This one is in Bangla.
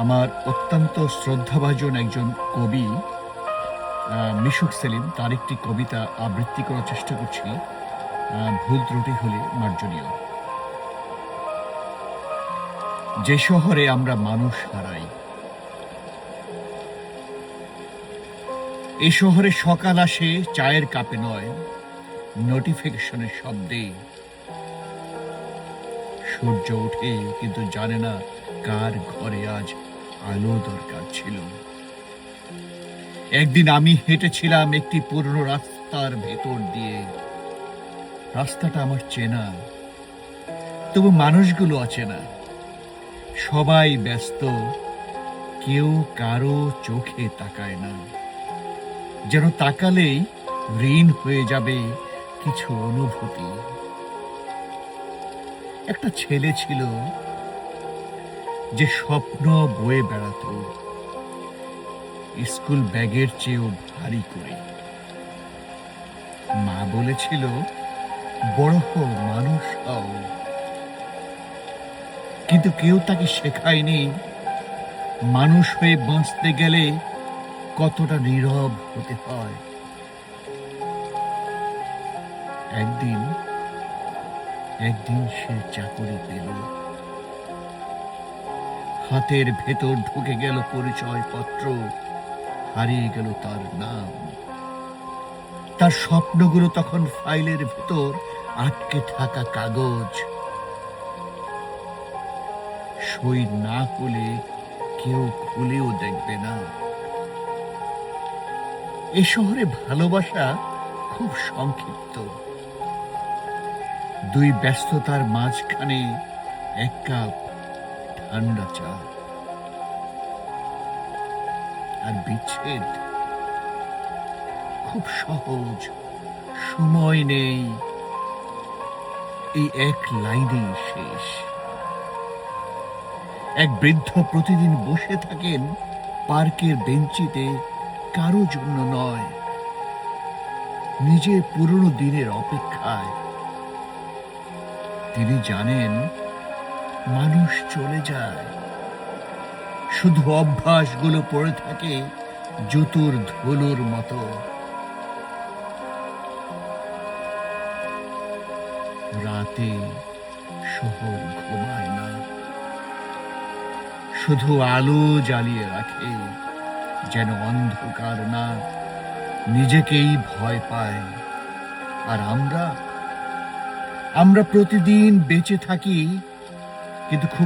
আমার অত্যন্ত শ্রদ্ধাভাজন একজন কবি মিশুক সেলিম, তার একটি কবিতা আবৃত্তি করার চেষ্টা করছি। ভুল ত্রুটি হলে মার্জনীয়। যে শহরে আমরা মানুষ হারাই, এই শহরে সকাল আসে চায়ের কাপে নয়, নোটিফিকেশনের শব্দে। সূর্য ওঠে কিন্তু জানে না কার ঘরে আজ আলো দরকার ছিল। একদিন আমি হেঁটেছিলাম একটি পুরনো রাস্তার ভেতর দিয়ে। রাস্তাটা আমার চেনা, তবু মানুষগুলো অচেনা। সবাই ব্যস্ত, কেউ কারো চোখে তাকায় না, যেন তাকালেই ঋণ হয়ে যাবে কিছু অনুভূতি। একটা ছেলে ছিল যে স্বপ্ন বয়ে বেড়াত স্কুল ব্যাগের চেয়েও ভারী করে। মা বলেছিল, বড় হও, মানুষ হও। কিন্তু কেউ তাকে শেখায়নি মানুষ হয়ে বাঁচতে গেলে কতটা নীরব হতে হয়। একদিন একদিন সে চাকরি পেল, হাতের ভেতর ঢুকে গেল পরিচয়পত্র, হারিয়ে গেল তার নাম। তার স্বপ্নগুলো তখন ফাইলের ভেতর আটকে থাকা কাগজ। সই না হলে কেউ খুলেও দেখবে না। এ শহরে ভালোবাসা খুব সংক্ষিপ্ত। দুই ব্যস্ততার মাঝখানে এক কাপ ঠান্ডা চা। আর বিচ্ছেদ খুব সহজ, সময় নেই, এই এক লাইনে শেষ। এক বৃদ্ধ প্রতিদিন বসে থাকেন পার্কের বেঞ্চিতে, কারো জন্য নয়, নিজের পুরনো দিনের অপেক্ষায়। তিনি জানেন মানুষ চলে যায়, শুধু অভ্যাসগুলো পড়ে থাকে জুতোর ধুলোর মতো। রাতে শহর ঘুমায় না, শুধু আলো জ্বালিয়ে রাখে, যেন অন্ধকার না নিজেকেই ভয় পায়। আর আমরা প্রতিদিন বেঁচে থাকি, কিন্তু খুব